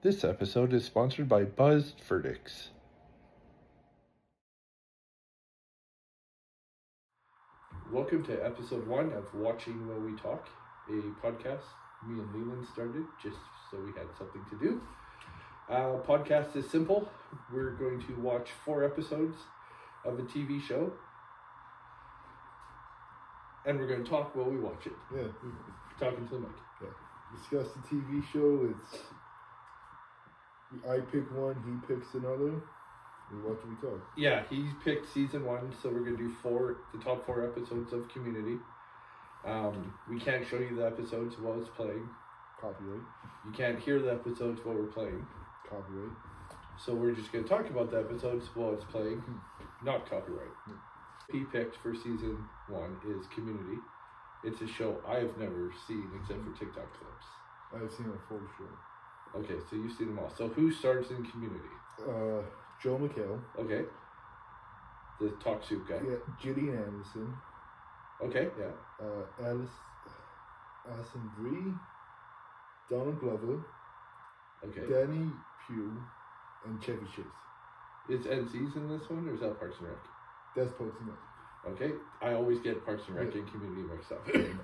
This episode is sponsored by Buzzed Verdicts. Welcome to episode 1 of Watching While We Talk, a podcast me and Leland started just so we had something to do. Podcast is simple. We're going to watch 4 episodes of a TV show, and we're going to talk while we watch it. Yeah. Talking to the mic. Yeah. Discuss the TV show. I pick one, he picks another. We watch and we talk. Yeah, he picked season 1, so we're going to do the top 4 episodes of Community. We can't show you the episodes while it's playing. Copyright. You can't hear the episodes while we're playing. Copyright. So we're just going to talk about the episodes while it's playing. Not copyright. He picked for season 1 is Community. It's a show I have never seen except for TikTok clips. I've seen a full show. Okay, so you've seen them all. So who stars in Community? Joe McHale. Okay. The talk soup guy. Yeah, Gillian Anderson. Okay, yeah. Alison Brie. Donald Glover. Okay. Danny Pugh. And Chevy Chase. Is NC's in this one, or is that Parks and Rec? That's Parks and Rec. Okay. I always get Parks and Rec and Community mixed up. Yeah,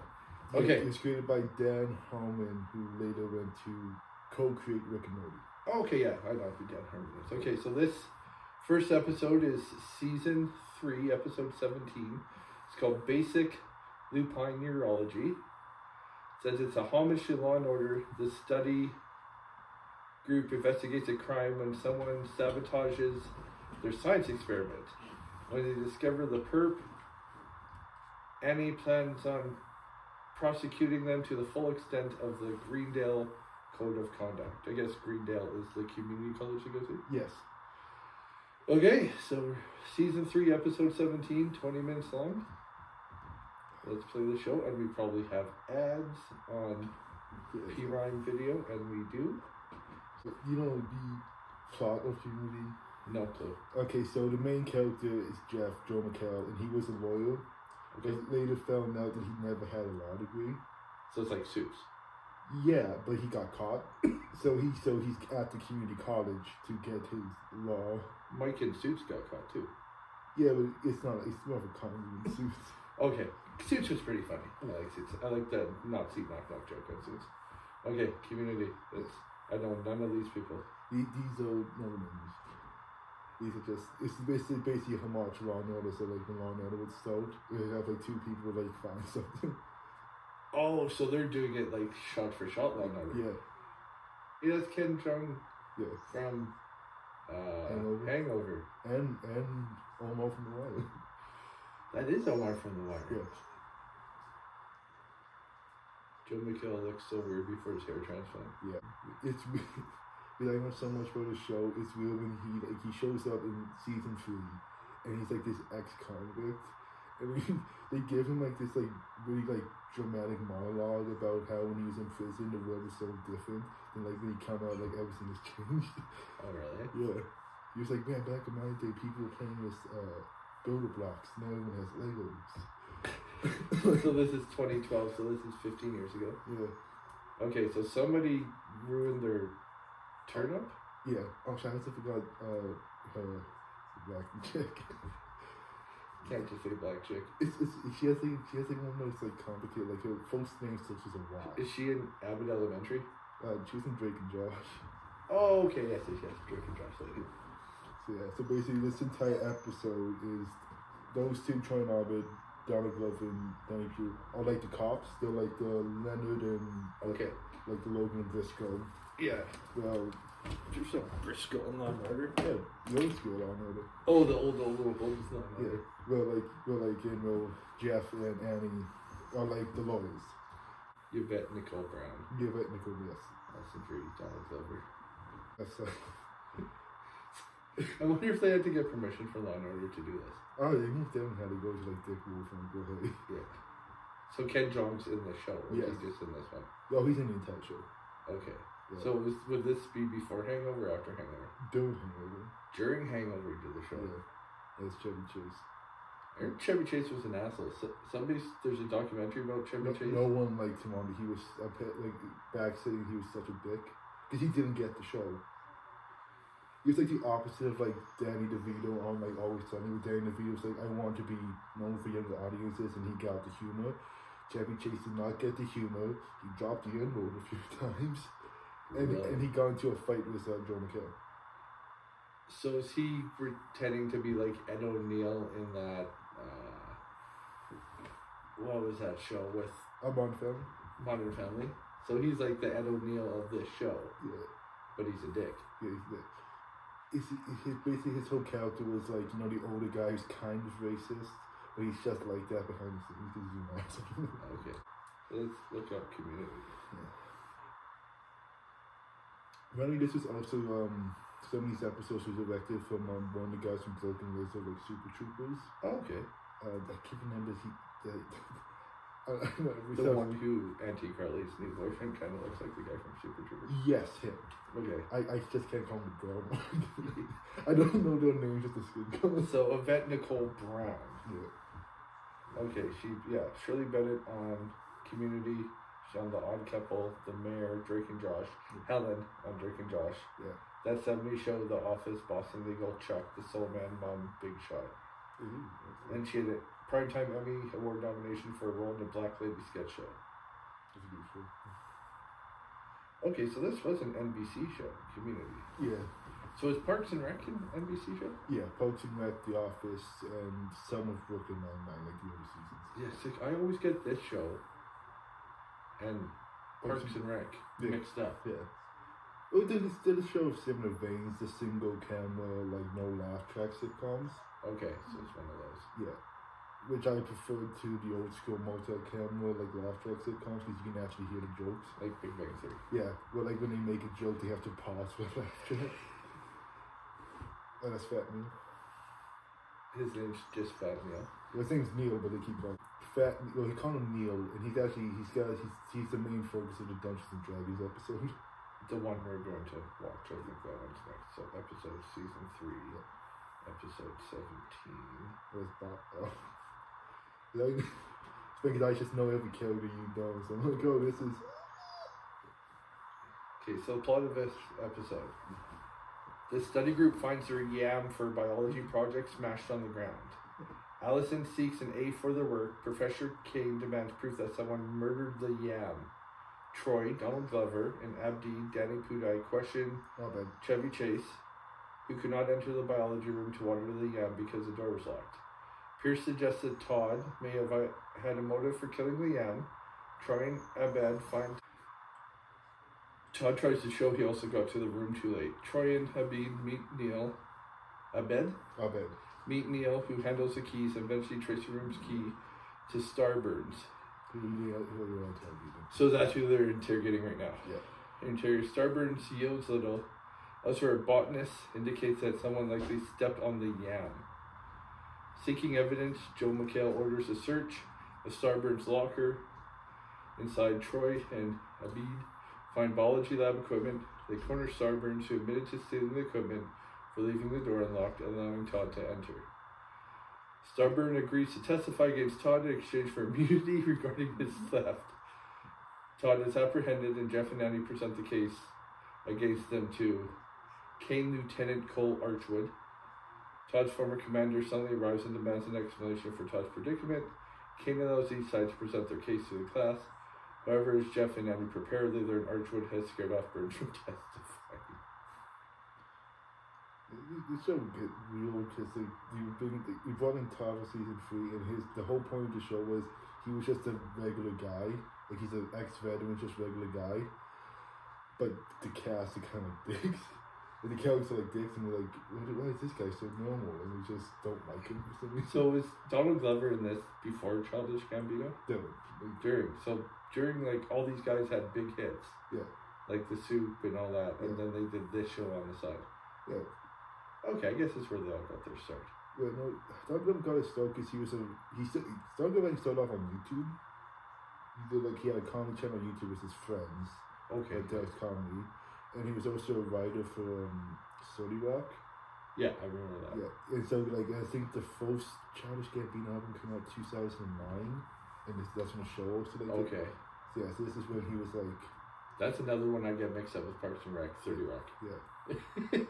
okay. It was created by Dan Harmon, who later went to co-create Rick and Morty. Okay, yeah, I know who Dan Harmon is. Okay, so this first episode is season 3, episode 17. It's called Basic Lupine Urology. It says it's a homage to Law and Order. The study group investigates a crime when someone sabotages their science experiment. When they discover the perp, Annie plans on prosecuting them to the full extent of the Greendale Code of Conduct. I guess Greendale is the community college they go to? Yes. Okay, so season 3, episode 17, 20 minutes long. Let's play the show, and we probably have ads on P-Rhyme video, and we do. So, you know the plot of Community? No clue. Okay, so the main character is Joe McHale, and he was a lawyer. Okay. But later found out that he never had a law degree. So it's like Suits. Yeah, but he got caught. so he's at the community college to get his law. Mike in Suits got caught too. Yeah, but it's more of a comedy than Suits. Okay, Suits was pretty funny. I like Suits. I like the not seat knock joke on Suits. Okay, Community. I know none of these people. These are no names. These are just, it's basically a homage to Law and Order, so like when Law and Order would start, they have like 2 people like find something. Oh, so they're doing it like shot for shot Law and Order. Yeah. Yeah, that's Ken Jeong from Hangover. And Omar from The Wire. That is Omar from The Wire. Yeah. Joe McHale looks so weird before his hair transplant. Yeah. It's I know so much about the show. It's weird when he shows up in season 3 and he's like this ex-convict, and they give him like this like really like dramatic monologue about how when he was in prison the world was so different, and like when he come out like everything has changed. Oh really? Yeah. He was like, man, back in my day people were playing with builder blocks. Now everyone has Legos. So this is 2012. So this is 15 years ago. Yeah. Okay, so somebody ruined their turnip. Yeah. Oh, I also forgot her black chick. Can't just say black chick. She has like one of those like complicated, like her first name starts with a Y. Is she in Abbott Elementary? She's in Drake and Josh. Oh, okay, yes, Drake and Josh lady. So yeah, so basically this entire episode is those 2 trying to Abbott, Donald Glover and Danny Pugh, are like the cops. They're like the Leonard and like the Logan and Briscoe. Yeah. Well, there's some Briscoe in Law and Order. Yeah, the old school Law and Order. Oh, the old Law and Order. Yeah. Well, Jeff and Annie are like the lawyers. Yvette Nicole Brown. Yvette Nicole, yes. Alison Brie, Donald Glover. That's I wonder if they had to get permission from Law and Order to do this. Oh, they most definitely had to go to like Dick Wolf and go ahead. Yeah. So Ken Jeong's in the show, or yes. he's just in this one? No, he's in the entire show. Okay. Yeah. So would this be before Hangover or after Hangover? During Hangover. During Hangover, did the show? Yeah. That's Chevy Chase. I heard Chevy Chase was an asshole. So, there's a documentary about Chevy Chase. No one liked him on it. He was like backstage. He was such a dick because he didn't get the show. He was like the opposite of like Danny DeVito on like Always Sunny. With Danny DeVito was like, I want to be known for younger audiences, and he got the humor. Chevy Chase did not get the humor. He dropped the N-word a few times, and he got into a fight with Joe McHale. So is he pretending to be like Ed O'Neill in that? What was that show with Modern Family? Modern Family. So he's like the Ed O'Neill of this show. Yeah. But he's a dick. Yeah, he's a dick. Basically, his whole character was like, you know, the older guy who's kind of racist, but he's just like that behind the scenes because he's an asshole. Okay. Let's look up Community. Yeah. Apparently, this was also, some of these episodes were directed from one of the guys from Broken Lizard, like Super Troopers. Oh, okay. I can't remember The one who Auntie Carly's new boyfriend kind of looks like the guy from Super Troopers. Yes, him. Okay. I just can't call him the girl. I don't know their names, just the skin color. So Yvette Nicole Brown. Yeah. Okay, Shirley Bennett on Community. She's on The Odd Couple, The Mayor, Drake and Josh. Helen on Drake and Josh. Yeah. That 70s Show, The Office, Boston Legal, Chuck, The Soul Man, Mom, Big Shot. And she had a Primetime Emmy Award nomination for a role in the Black Lady sketch show. That's a good show. Okay, so this was an NBC show, Community. Yeah. So is Parks and Rec an NBC show? Yeah, Parks and Rec, The Office, and some of Brooklyn Nine-Nine, like the other seasons. Yes, I always get this show and Parks and Rec mixed up. Yeah. Oh, they did a show of similar veins, the single camera, like no laugh track sitcoms. Okay, so it's one of those. Yeah. Which I prefer to the old school multi-camera, like laugh track sitcoms, because you can actually hear the jokes. Like Big Bang Theory. Yeah, well, like when they make a joke, they have to pause for laugh track. And that's Fat Neil. His name's just Fat Neil. His name's Neil, but they keep calling Fat. Well, he called him Neil, and he's the main focus of the Dungeons and Dragons episode. The one we're going to watch, I think that one's next. So episode season 3, episode 17. Where's Bob? Oh. Like, because I just know every character you know, so I'm like, oh, this is. Okay, so the plot of this episode. The study group finds their yam for biology project smashed on the ground. Allison seeks an A for their work. Professor Kane demands proof that someone murdered the yam. Troy, Donald Glover, and Abdi, Danny Pudai question Chevy Chase, who could not enter the biology room to water the yam because the door was locked. Pierce suggests that Todd may have had a motive for killing the yam. Troy and Abed find Todd tries to show he also got to the room too late. Troy and Habib meet Neil. Abed? Meet Neil, who handles the keys, and eventually trace the room's key to Starburns. So that's who they're interrogating right now. Yeah. Interior Starburns yields little. Also, a botanist indicates that someone likely stepped on the yam. Seeking evidence, Joe McHale orders a search of Starburns' locker. Inside, Troy and Abid find biology lab equipment. They corner Starburns, who admitted to stealing the equipment, for leaving the door unlocked, allowing Todd to enter. Starburn agrees to testify against Todd in exchange for immunity regarding his theft. Todd is apprehended, and Jeff and Annie present the case against them to Kane Lieutenant Cole Archwood. Todd's former commander suddenly arrives and demands an explanation for Todd's predicament. Kane allows each side to present their case to the class. However, as Jeff and Annie prepare, they learn Archwood has scared off Burns from testifying. It's so good, real, because you brought in Todd for season 3, and the whole point of the show was he was just a regular guy, like he's an ex-veteran, just regular guy, but the cast are kind of dicks, and the characters are like dicks, and we're like, why is this guy so normal, and we just don't like him for some reason. So was Donald Glover in this before Childish Gambino? During like all these guys had big hits, like The Soup and all that, and then they did this show on the side. Yeah. Okay, I guess that's where they all got their start. Yeah, no, Donald Glover got his start because Donald Glover started off on YouTube. He had a comedy channel on YouTube with his friends. Okay. Like Derek's Comedy. And he was also a writer for Sody Rock. Yeah, I remember that. Yeah, and so I think the first Childish Gambino album came out 2009, and that's when the show also Okay. So this is when he was like. That's another one I get mixed up with Parks and Rec, 30 Rock. Yeah.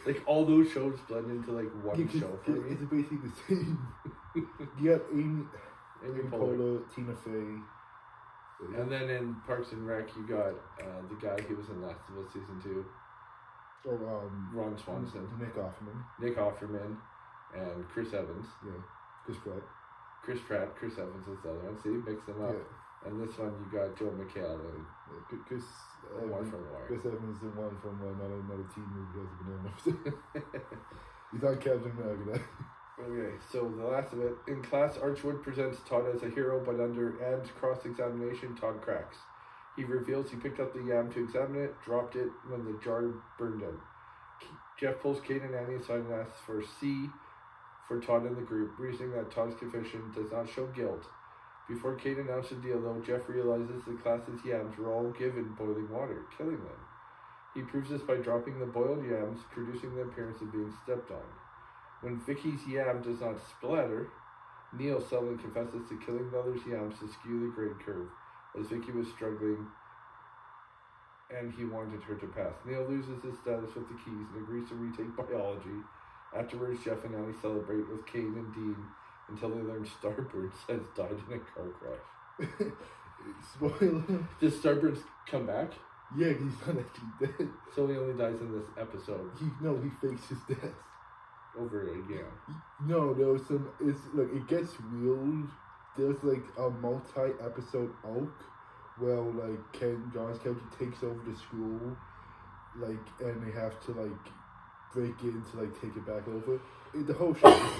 Like all those shows blend into like one Yeah, show for me. It's basically the same. You got Amy Poehler. Poehler, Tina Fey. And then in Parks and Rec, you got the guy who was in Last of Us season 2. Oh, Ron Swanson. Nick Offerman. Nick Offerman. And Chris Evans. Yeah. Chris Pratt. Chris Evans is the other one. See, mix them up. Yeah. And this one, you got Joel McHale and Chris one from Wire. Chris Evans is the one from another teen movie hasn't been in. He's on Captain America. Okay, so the last of it. In class, Archwood presents Todd as a hero, but under Ann's cross-examination, Todd cracks. He reveals he picked up the yam to examine it, dropped it when the jar burned him. Jeff pulls Kate and Annie aside and asks for C for Todd in the group, reasoning that Todd's confession does not show guilt. Before Kate announced the deal, though, Jeff realizes the class's yams were all given boiling water, killing them. He proves this by dropping the boiled yams, producing the appearance of being stepped on. When Vicky's yam does not splatter, Neil suddenly confesses to killing the other's yams to skew the grade curve, as Vicky was struggling and he wanted her to pass. Neil loses his status with the keys and agrees to retake biology. Afterwards, Jeff and Annie celebrate with Kane and Dean until they learn Starburns has died in a car crash. Spoiler. Does Starburns come back? Yeah, he's not actually dead. So he only dies in this episode. He fakes his death. Over again. No, there was some. It's like it gets real. There's like a multi-episode arc where like John's character takes over the school, like, and they have to like break in to like take it back over. The whole show.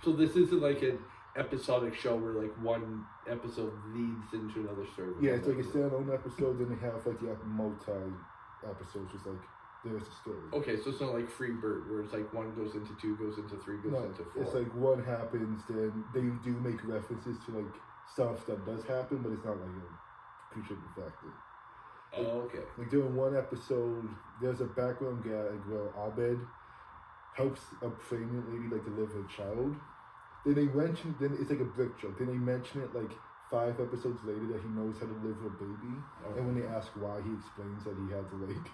So this isn't like an episodic show where like one episode leads into another story. Yeah, it's like a standalone episode, then they have like the multi-episodes, just like there's a story. Okay, so it's not like Free Bird, where it's like one goes into 2, goes into 3, goes into 4. It's like one happens, then they do make references to like stuff that does happen, but it's not like a contributing factor. Oh, okay. Like during one episode, there's a background gag where Abed helps a pregnant lady like deliver a child. Then they mention, then it's like a brick joke. Then they mention it like 5 episodes later that he knows how to deliver a baby. Oh. And when they ask why, he explains that he had to like.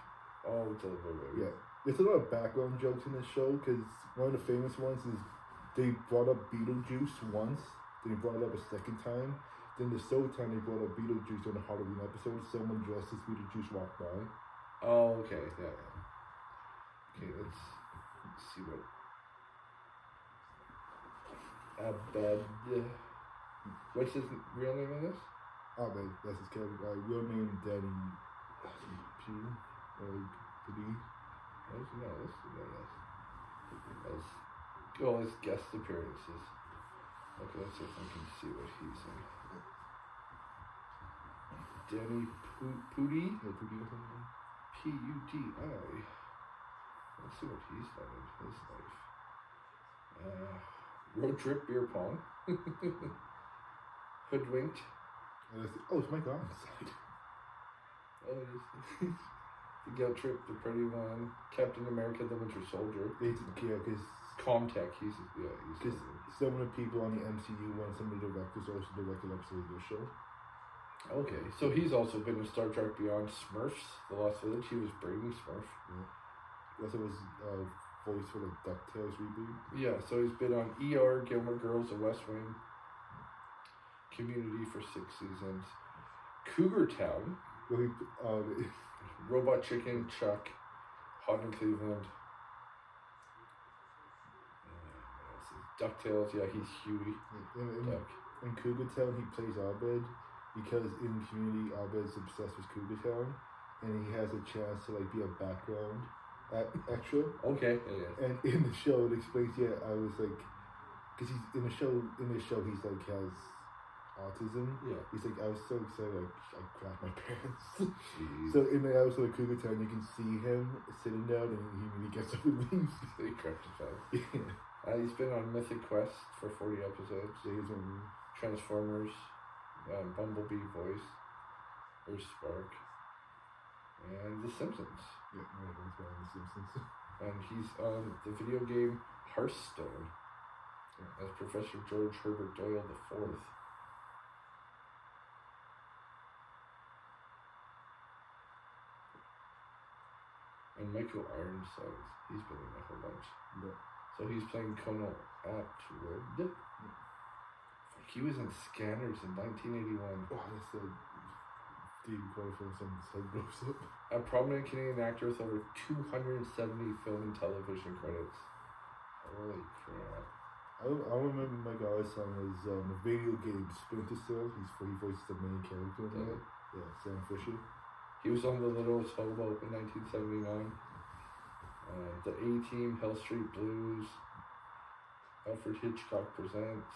Deliver a baby. Yeah, there's a lot of background jokes in this show because one of the famous ones is they brought up Beetlejuice once, then they brought it up a second time. Then the third time they brought up Beetlejuice on the Halloween episode. Someone dressed as Beetlejuice walked by. Oh, okay, yeah. Okay, let's see what. Abed. What's his real name in this? Abed, that's his character. Real name Danny P. Let's go as guest appearances. Okay, let's see if I can see what he's in. Danny Pudi? P-U-D-I. Let's see what he's done in his life. Road Trip Beer Pong. Hoodwinked. It's Mike Ironside. Oh, it is. The Guilt Trip, The Pretty One, Captain America, The Winter Soldier. Because Comtech, he's some of the people on the MCU and some of the directors also directed episodes of this show. Okay, so he's also been in Star Trek Beyond, Smurfs, The Lost Village. He was Brady Smurf. Yeah. Also was voice for the DuckTales reboot. Yeah, so he's been on ER, Gilmore Girls, The West Wing, Community for 6 seasons, Cougar Town, Well, Robot Chicken, Chuck, Hot in Cleveland. DuckTales, yeah, he's Huey. Duck. In Cougar Town, he plays Abed because in Community, Abed's obsessed with Cougar Town, and he has a chance to like be a background extra. Okay. Yeah. And in the show, it explains. Yeah, I was like, because he's in the show. In this show, he's like has autism. Yeah. He's like, I was so excited, like I cracked my pants. Jeez. So in the episode of Cougar Town, you can see him sitting down, and he really gets up and leaves. He cracked his pants. Yeah. He's been on Mythic Quest for 40 episodes. Transformers, Bumblebee Voice, Earth Spark, and The Simpsons. Yeah, that's one of The Simpsons. And he's on the video game Hearthstone as Professor George Herbert Doyle IV. And Michael Ironside, he's been in a whole bunch. Yeah. So he's playing Conal Atwood. Fuck, he was in Scanners in 1981. Oh, that's the David Copperfield someone's head blows up. A prominent Canadian actor with over 270 film and television credits. Holy crap. I remember Michael Ironside as a video game Splinter Cell. He voices the main character in that. Yeah, Sam Fisher. He was on The Littlest Hobo in 1979. The A-Team, Hell Street Blues, Alfred Hitchcock Presents,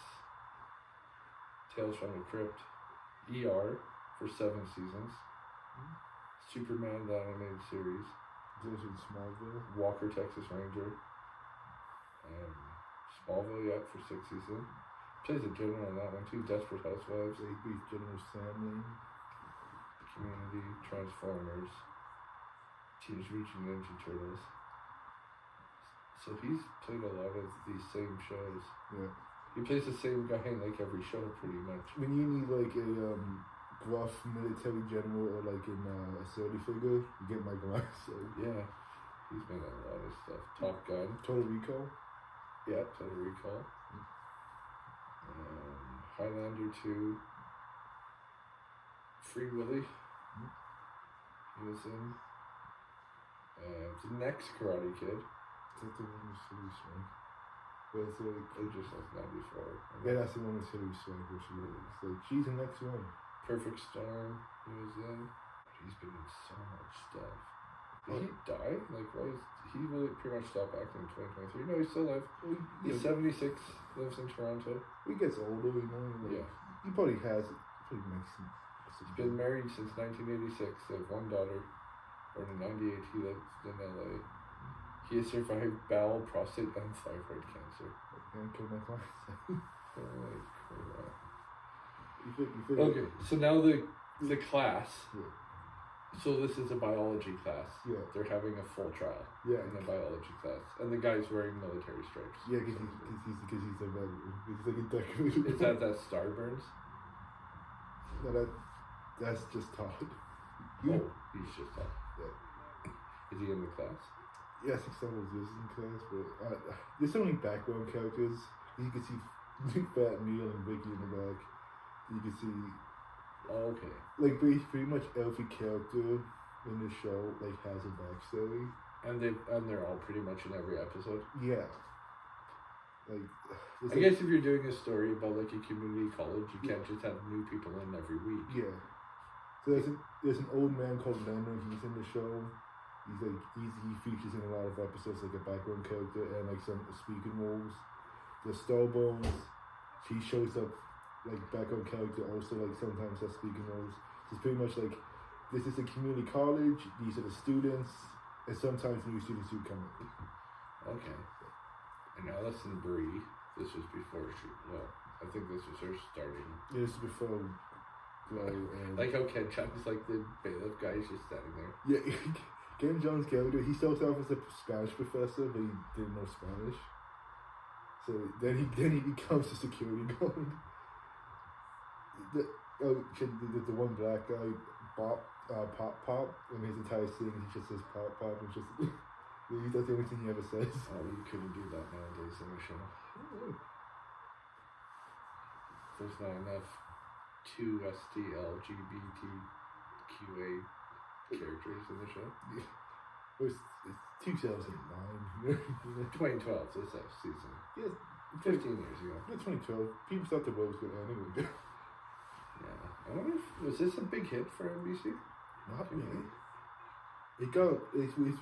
Tales from the Crypt, ER for 7 seasons, Superman the Animated Series, Those in Smallville. Walker, Texas Ranger, Smallville, yep, for 6 seasons. Plays a general on that one too, Desperate Housewives, Brief General Sam Lane. Community, Transformers, Teenage Mutant Ninja Turtles. So he's played a lot of these same shows. Yeah. He plays the same guy in like every show pretty much. When you need like a gruff military general or like in a authority figure, you get Michael Ironside. Yeah. He's been in a lot of stuff. Top Gun. Total Recall. Yeah, Total Recall. Highlander 2. Free Willy. He was in. The next Karate Kid. Is that the one with Hilary Swank? But it's like, It just was 94. yeah, that's the one with Hilary Swank where she was like, she's the next one. Perfect Storm. He was in. He's been in so much stuff. Did he die? Like, why is he really pretty much stopped acting in 2023? No, he's still alive. Well, He's 76, lives in Toronto. he gets older, you know. Like, Yeah. He probably has it. Probably makes him. He's been married since 1986. They have one daughter. Born in 98, he lives in LA. He has survived bowel, prostate, and thyroid cancer. Can't kill my clients. Holy crap. You think Okay, so now the class. Yeah. So this is a biology class. Yeah. They're having a full trial Yeah. in the biology class. And the guy's wearing military stripes. Yeah, because he's a veteran. He's like a decorated. Is that Starburns? No, that's just Todd. Oh, he's just up. Yeah. Is he in the class? Yes, he still was in class, but there's so many background characters. You can see Fat Neil and Vicky in the back. You can see, Oh, okay. like, pretty much every character in the show, like, has a backstory. And they're all pretty much in every episode. Yeah. Like, I guess if you're doing a story about like a community college, you can't just have new people in every week. Yeah. So there's an old man called Leonard. He's in the show. He features in a lot of episodes like a background character and like some speaking roles. The Starbones, she shows up like background character also like sometimes has speaking roles. So it's pretty much like this is a community college. These are the students, and sometimes new students do come in. Okay. And Alison Brie, this was before she. Well, I think this was her starting. Yeah, this is before. Like how Ken Chuck's like the bailiff guy, he's just standing there. Yeah, Ken John's character, he starts off as a Spanish professor, but he didn't know Spanish. So then he becomes a security guard. The one black guy, Pop, and his entire thing, he just says Pop, and just that's the only thing he ever says. Oh, you couldn't do that nowadays in a show. There's not enough 2STLGBTQA characters in the show. Yeah. It's 2009. 2012, this season. Yeah, 15 years ago. Yeah, 2012. People thought the world was going to end anyway. Yeah. I wonder if, was this a big hit for NBC? Not really. It's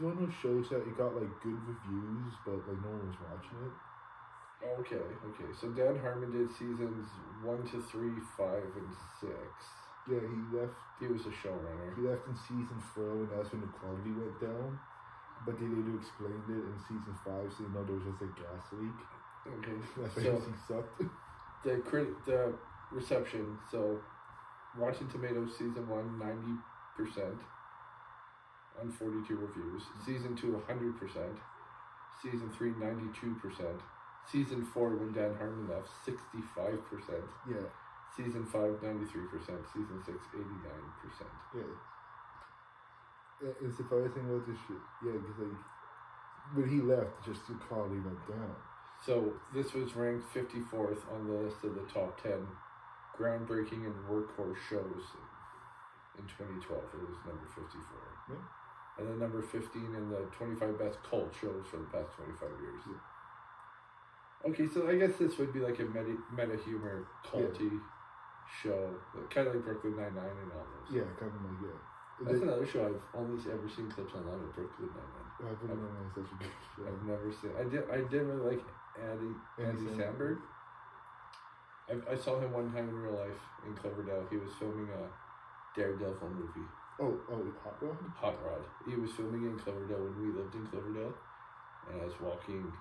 one of those shows that it got like good reviews, but like no one was watching it. Okay. So Dan Harmon did seasons 1 to 3, 5, and 6. Yeah, he left. He was a showrunner. He left in season 4, and that's when the quality went down. But they later explained it in season 5, so you know there was just a gas leak. Okay. That's why So he sucked. the reception. So Rotten Tomatoes season 1 90% on 42 reviews. Season 2 100%. Season 3 92%. Season 4 when Dan Harmon left 65%. Yeah. Season 5 93%. Season 6 89%. Yeah. And surprising was this shit. Yeah, because like when he left, just the quality went down. So this was ranked 54th on the list of the top 10 groundbreaking and workhorse shows in 2012. It was number 54. Yeah. And then number 15 in the 25 best cult shows for the past 25 years. Yeah. Okay, so I guess this would be like a meta humor culty show, kind of like Brooklyn Nine-Nine and all those. Yeah, kind of like That's another show I've only ever seen clips online of Brooklyn Nine-Nine. Brooklyn Nine-Nine is such a good show. I've never seen. I didn't really like Andy Samberg. I saw him one time in real life in Cloverdale. He was filming a Daredevil movie. Oh, Hot Rod? Hot Rod. He was filming in Cloverdale when we lived in Cloverdale, and I was walking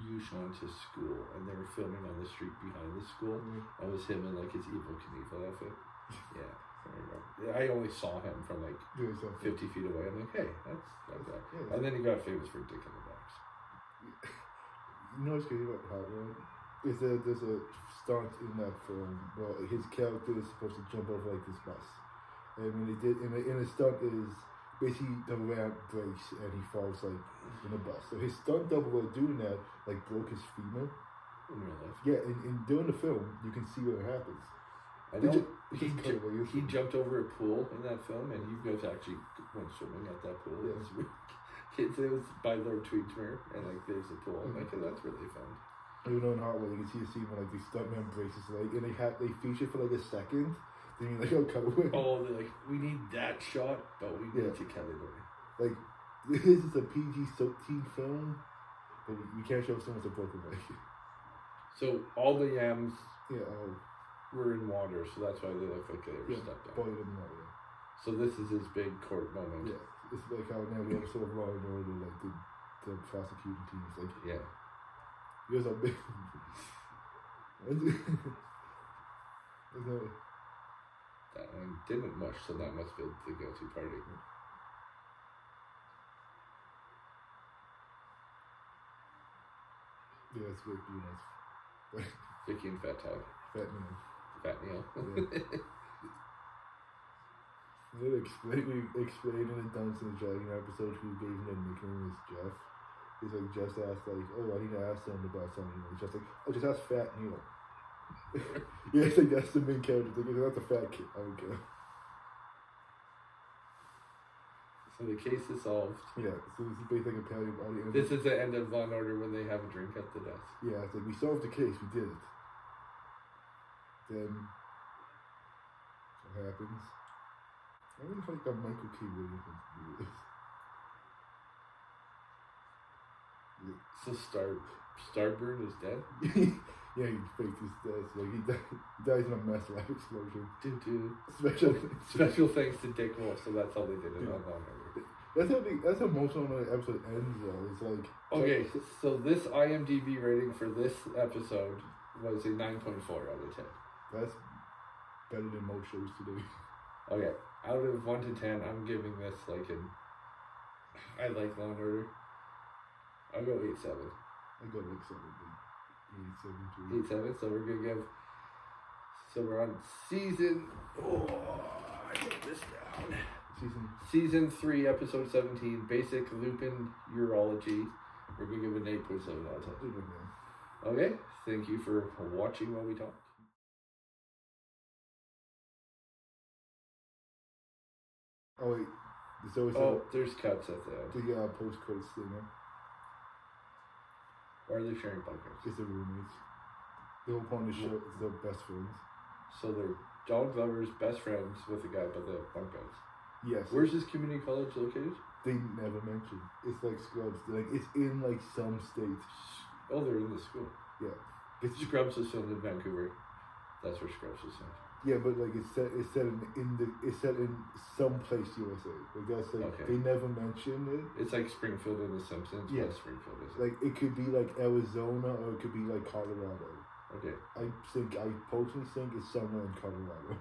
Yushan to school, and they were filming on the street behind the school. That was him in like his Evel Knievel outfit. Yeah, I remember. Yeah, I only saw him from like 50 feet away. I'm like, hey, that's that guy. Yeah, and then he got famous for Dick in the Box. You know what's great about Hot Rod? Is that there's a stunt in that film where his character is supposed to jump over like this bus. And when he did, in a stunt is basically the ramp breaks and he falls like in a bus. So his stunt double while doing that like broke his femur. In real life. Yeah, and during the film you can see what happens. I know he jumped over a pool in that film, and you guys actually went swimming at that pool. Yeah. It was by Lord Tweedsmuir, and like there's a pool. I'm like, oh, that's really fun. You know, in Hot Rod, you can see a scene where like the stuntman breaks his leg, and they feature for like a second. Then you're like, oh, cut away. Oh, they're like, we need that shot, but we need to cut it away. Like, this is a PG-13 film, but we can't show someone's a broken leg. So all the yams were in water, so that's why they look like they were stepped on. Boiled in water. So this is his big court moment. Yeah, it's like how now we have sort of Law and Order, like the prosecuting team is like, yeah. Here's a big. That one didn't mush, so that must be the go-to party. Yeah, it's Vicky, nice. Vicky and Fat Todd. Fat Neil. Fat Neil. They explained in the Dungeons and Dragons episode who gave him the nickname is Jeff. He's like, just asked like, oh, I need to ask them about something. He's just like, oh, just ask Fat Neil. Yeah, it's like that's the main character. Like, that's the fat kid. I don't care. So the case is solved. Yeah, so this is basically a parody body. This is the end of Law and Order when they have a drink at the desk. Yeah, it's like we solved the case, we did it. Then what happens? I really like that Michael K. Williams to do this. So Starburn is dead? Yeah, he faked his death. Like he dies in a mass lab explosion. Special thanks to Dick Wolf, so that's how they did it on Law and Order. That's how most of the episode ends though. It's like okay, so this IMDb rating for this episode was a 9.4 out of 10. That's better than most shows today. Okay, out of 1 to 10, I'm giving this like I like Law and Order. I'll go 8.7. I go like 7. 8.7. So we're gonna give. So we're on season. Oh, I wrote this down. Season 3, episode 17, Basic Lupine Urology. We're gonna give it an 8.7 out of 10. Okay. Thank you for watching while we talk. Oh wait. There's cuts at the end. The post-credits thing. Or are they sharing podcasts? It's the roommates. The whole point of the show is they're best friends. So they're Donald Glover's best friends with the guy, but they're bunk beds. Yes. Where's this community college located? They never mention. It's like Scrubs. Like it's in like some states. Oh, they're in the school. Yeah. Scrubs was filmed in Vancouver. That's where Scrubs was filmed. Yeah, but like it's set in some place USA. Like that's like they never mention it. It's like Springfield in The Simpsons. Yeah. What Springfield is. Like it could be like Arizona or it could be like Colorado. Okay. I personally think it's somewhere in Colorado.